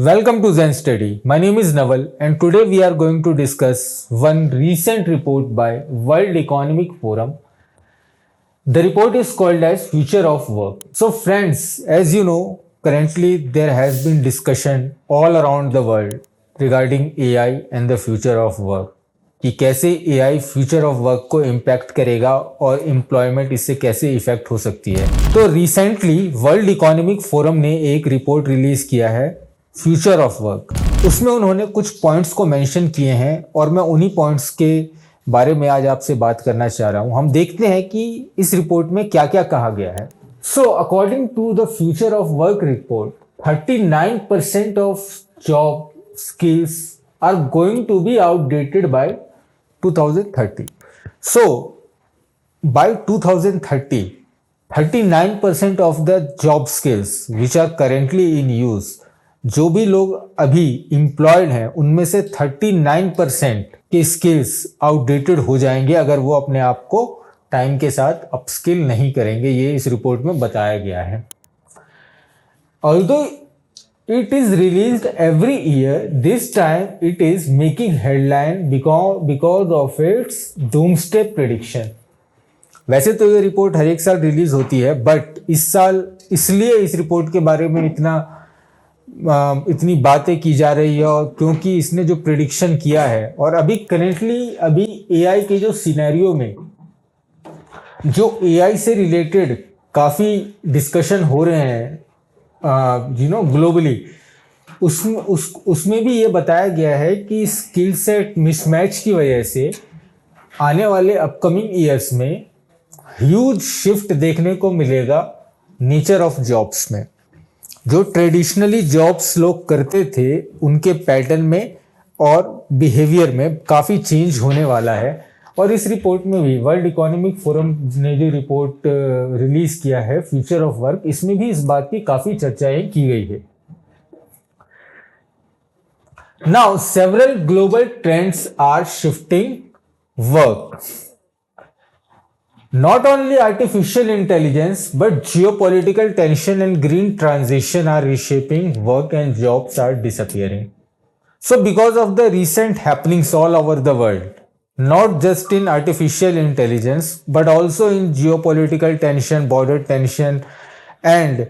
Welcome to Zen Study. My name is Naval and today we are going to discuss one recent report by World Economic Forum. The report is called as Future of Work. So friends, as you know, currently there has been discussion all around the world regarding AI and the future of work. कि कैसे AI future of work को impact करेगा और employment इससे कैसे effect हो सकती है। तो रिसेंटली वर्ल्ड इकोनॉमिक फोरम ने एक रिपोर्ट रिलीज किया है फ्यूचर ऑफ वर्क। उसमें उन्होंने कुछ पॉइंट्स को मेंशन किए हैं और मैं उन्हीं पॉइंट्स के बारे में आज आपसे बात करना चाह रहा हूं। हम देखते हैं कि इस रिपोर्ट में क्या क्या कहा गया है। So according to the future of work report 39% of job skills are going to be outdated by 2030. So by 2030 39% of the job skills which are currently in use, जो भी लोग अभी एम्प्लॉयड हैं उनमें से 39% के स्किल्स आउटडेटेड हो जाएंगे अगर वो अपने आप को टाइम के साथ अपस्किल नहीं करेंगे। ये इस रिपोर्ट में बताया गया है। Although it is released every year, this time it is making headline because of its doomsday prediction. वैसे तो ये रिपोर्ट हर एक साल रिलीज होती है, बट इस साल इसलिए इस रिपोर्ट के बारे में इतनी बातें की जा रही है और क्योंकि इसने जो प्रिडिक्शन किया है और अभी करेंटली अभी एआई के जो सिनेरियो में जो एआई से रिलेटेड काफ़ी डिस्कशन हो रहे हैं ग्लोबली, उसमें भी ये बताया गया है कि स्किल सेट मिसमैच की वजह से आने वाले अपकमिंग ईयर्स में ह्यूज शिफ्ट देखने को मिलेगा नेचर ऑफ जॉब्स में। जो ट्रेडिशनली जॉब्स लोग करते थे उनके पैटर्न में और बिहेवियर में काफ़ी चेंज होने वाला है। और इस रिपोर्ट में भी वर्ल्ड इकोनॉमिक फोरम ने जो रिपोर्ट रिलीज किया है फ्यूचर ऑफ वर्क, इसमें भी इस बात की काफ़ी चर्चाएं की गई है। Now several global trends are shifting work. Not only artificial intelligence, but geopolitical tension and green transition are reshaping work and jobs are disappearing. So because of the recent happenings all over the world, not just in artificial intelligence, but also in geopolitical tension, border tension, and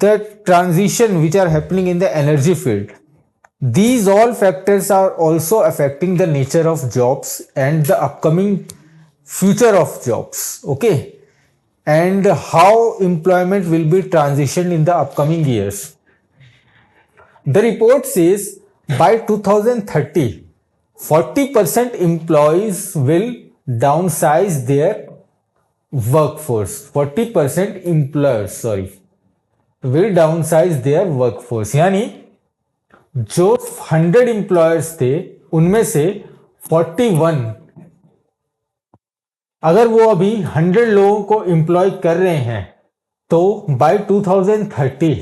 the transition which are happening in the energy field, these all factors are also affecting the nature of jobs and the upcoming future of jobs, okay, and how employment will be transitioned in the upcoming years. The report says by 2030 40% employees will downsize their workforce. 40% employers will downsize their workforce. यानी जो 100 employers थे उनमें से 41 अगर वो अभी 100 लोगों को एम्प्लॉय कर रहे हैं तो बाय 2030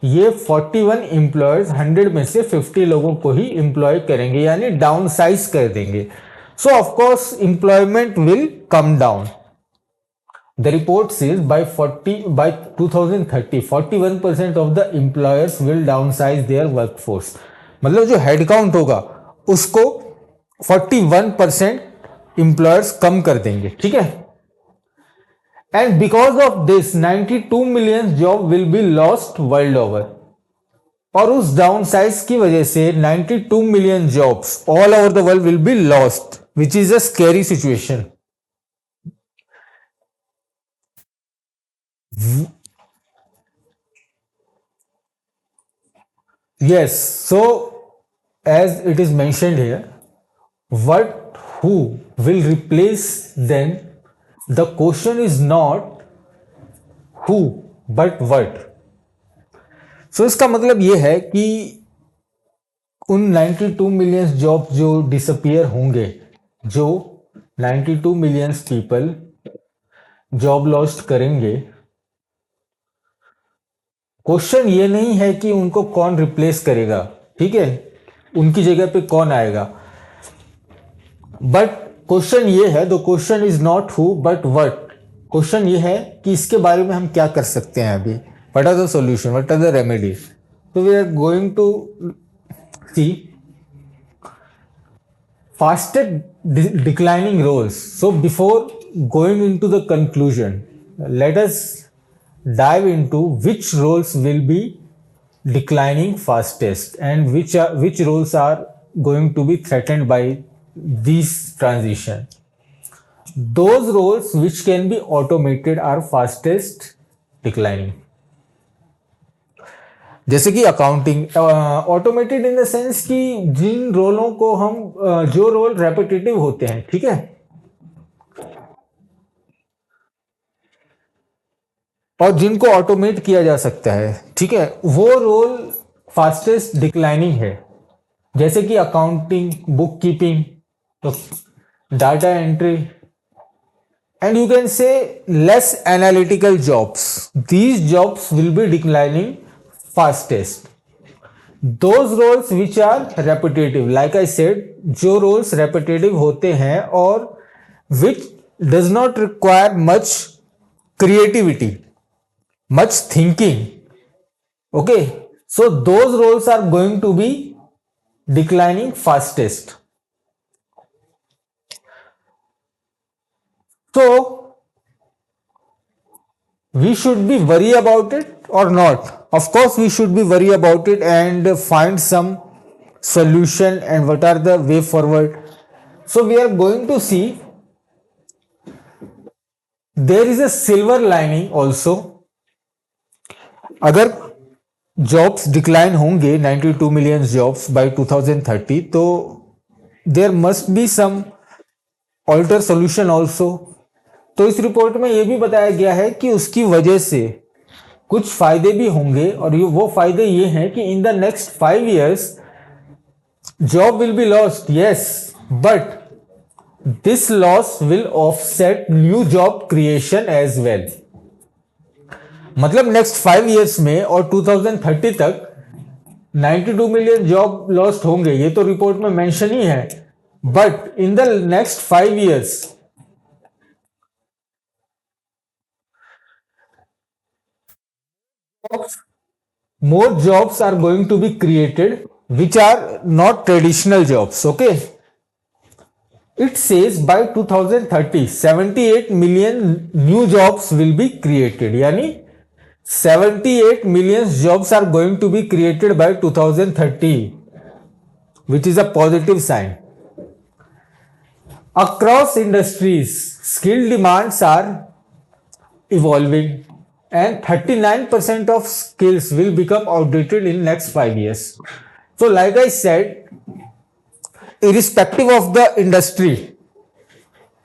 ये 41 एम्प्लॉयर्स 100 में से 50 लोगों को ही एम्प्लॉय करेंगे, यानी डाउन साइज कर देंगे। So of course employment will come down. The report says by 2030 41% of the employers will downsize their workforce. मतलब जो हेड काउंट होगा उसको 41% एम्प्लॉयर्स कम कर देंगे, ठीक है। And because of this 92 million job will be lost world over. और उस डाउन साइज की वजह से 92 million jobs all over the world will be lost, which is a scary situation. Yes, so as it is mentioned here, who will replace them? The question is not who but what. So इसका मतलब ये है कि उन 92 million job जो disappear होंगे, जो 92 million people job lost करेंगे, क्वेश्चन ये नहीं है कि उनको कौन रिप्लेस करेगा, ठीक है, उनकी जगह पे कौन आएगा, बट क्वेश्चन ये है, the question is not who but what. Question ये है कि इसके बारे में हम क्या कर सकते हैं अभी, what are the solution, what are the remedies. So we are going to see faster declining roles. So before going into the conclusion, let us dive into which roles will be declining fastest and which roles are going to be threatened by this transition. Those roles which can be automated are fastest declining. जैसे कि accounting automated in the sense कि जिन रोलों को हम जो role repetitive होते हैं, ठीक है, और जिनको ऑटोमेट किया जा सकता है, ठीक है, वो रोल फास्टेस्ट डिक्लाइनिंग है. जैसे कि अकाउंटिंग, बुक कीपिंग, तो data entry, and you can say less analytical jobs. These jobs will be declining fastest. Those roles which are repetitive, like I said, जो roles repetitive होते हैं और which does not require much creativity, much thinking. Okay, so those roles are going to be declining fastest. So we should be worried about it or not? Of course we should be worried about it and find some solution and what are the way forward. So we are going to see there is a silver lining also. अगर jobs decline होंगे 92 million jobs by 2030, तो there must be some alter solution also. तो इस report में यह भी बताया गया है कि उसकी वजह से कुछ फायदे भी होंगे और वो फायदे ये हैं कि in the next 5 years job will be lost, yes, but this loss will offset new job creation as well. मतलब नेक्स्ट 5 years में और 2030 तक 92 मिलियन जॉब लॉस्ट होंगे, ये तो रिपोर्ट में मेंशन ही है, but in the next 5 years more jobs are going to be created which are not traditional jobs. Okay, it says by 2030 78 million new jobs will be created. यानी 78 million jobs are going to be created by 2030, which is a positive sign. Across industries, skill demands are evolving and 39% of skills will become outdated in next 5 years. So like I said, irrespective of the industry,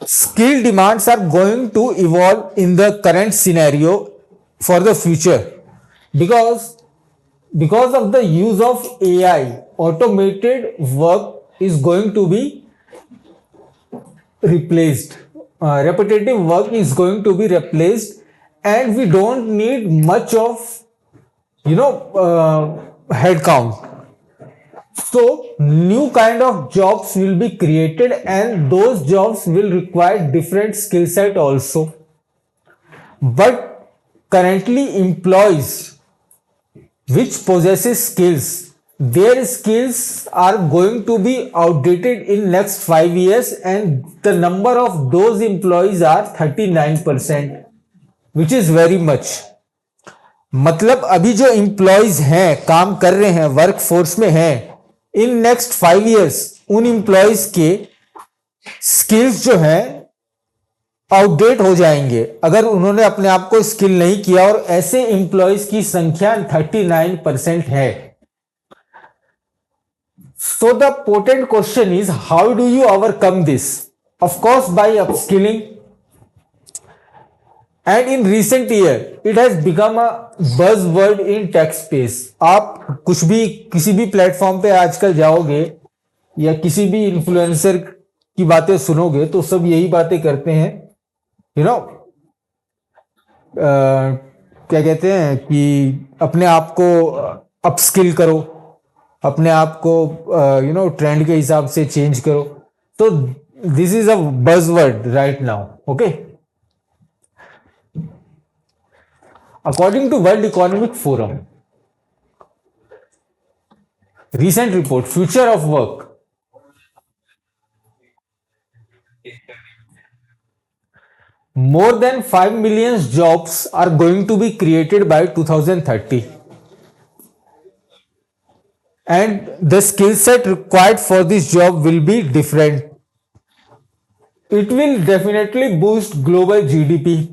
skill demands are going to evolve in the current scenario for the future, because of the use of AI, automated work is going to be replaced. Repetitive work is going to be replaced and we don't need much of head count. So new kind of jobs will be created and those jobs will require different skill set also. But currently employees which possesses skills, their skills are going to be outdated in next 5 years and the number of those employees are 39%, which is very much. मतलब अभी जो employees हैं, काम कर रहे हैं, work force में हैं, इन नेक्स्ट 5 years उन एम्प्लॉयज के स्किल्स जो हैं आउटडेट हो जाएंगे अगर उन्होंने अपने आप को स्किल नहीं किया, और ऐसे एम्प्लॉयज की संख्या 39% है. So the potent question is, how do you overcome this? Of course by upskilling. And in recent year it has become a buzzword in tech space. आप कुछ भी किसी भी प्लेटफॉर्म पे आजकल जाओगे या किसी भी इन्फ्लुएंसर की बातें सुनोगे तो सब यही बातें करते हैं, क्या कहते हैं कि अपने आप को अपस्किल करो, अपने आप को ट्रेंड के हिसाब से चेंज करो. तो this is a buzzword right now. Okay, according to World Economic Forum, Recent report, future of work. More than 5 million jobs are going to be created by 2030. And the skill set required for this job will be different. It will definitely boost global GDP.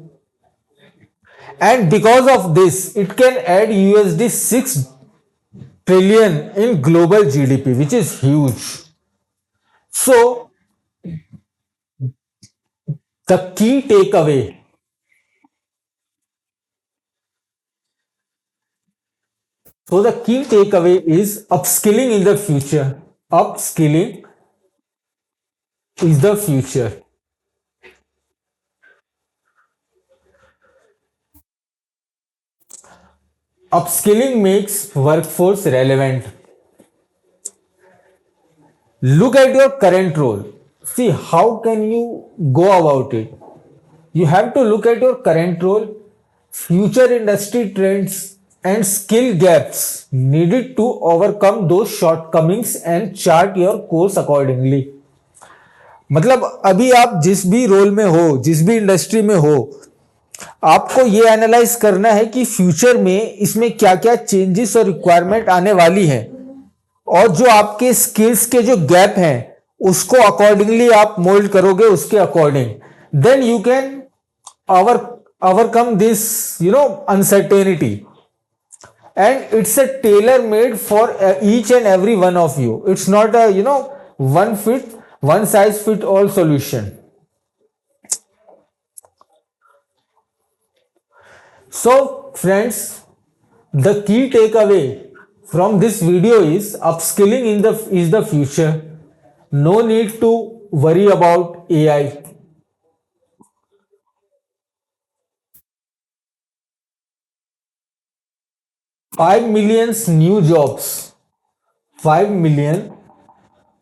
And because of this, it can add USD 6 trillion in global GDP, which is huge. So, the key takeaway. So, the key takeaway is upskilling in the future. Upskilling is the future. Upskilling makes workforce relevant. Look at your current role. See, how can you go about it? You have to look at your current role, future industry trends, and skill gaps needed to overcome those shortcomings and chart your course accordingly. मतलब अभी आप जिस भी role में हो, जिस भी industry में हो, आपको ये एनालाइज करना है कि फ्यूचर में इसमें क्या क्या चेंजेस और रिक्वायरमेंट आने वाली है, और जो आपके स्किल्स के जो गैप हैं उसको अकॉर्डिंगली आप मोल्ड करोगे उसके according. Then you can overcome this uncertainty, and it's a tailor made for each and every one of you. It's not a one size fit all solution. So friends, the key takeaway from this video is upskilling is the future. No need to worry about AI. 5 million new jobs. 5 million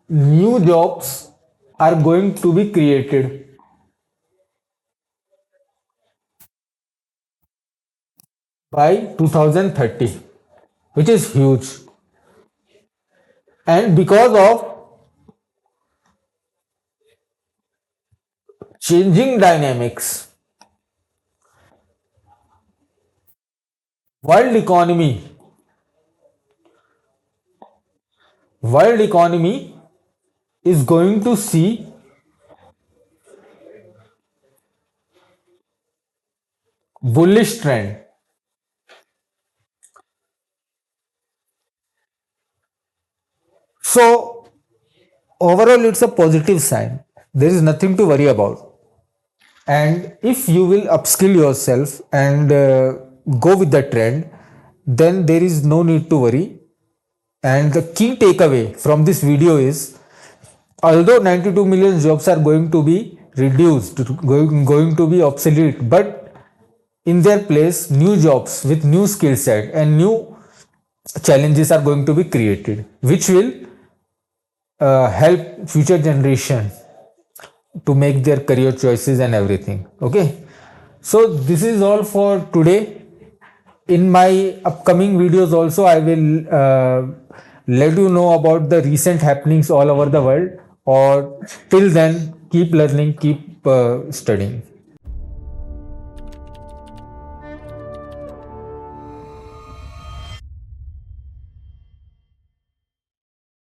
new jobs are going to be created by 2030, which is huge. And because of changing dynamics, world economy is going to see bullish trend. So overall it's a positive sign. There is nothing to worry about. And if you will upskill yourself and go with the trend, then there is no need to worry. And the key takeaway from this video is, although 92 million jobs are going to be reduced, going to be obsolete, but in their place, new jobs with new skill set and new challenges are going to be created, which will help future generation to make their career choices and everything. Okay, so this is all for today. In my upcoming videos also I will let you know about the recent happenings all over the world. Or till then, keep learning, keep studying.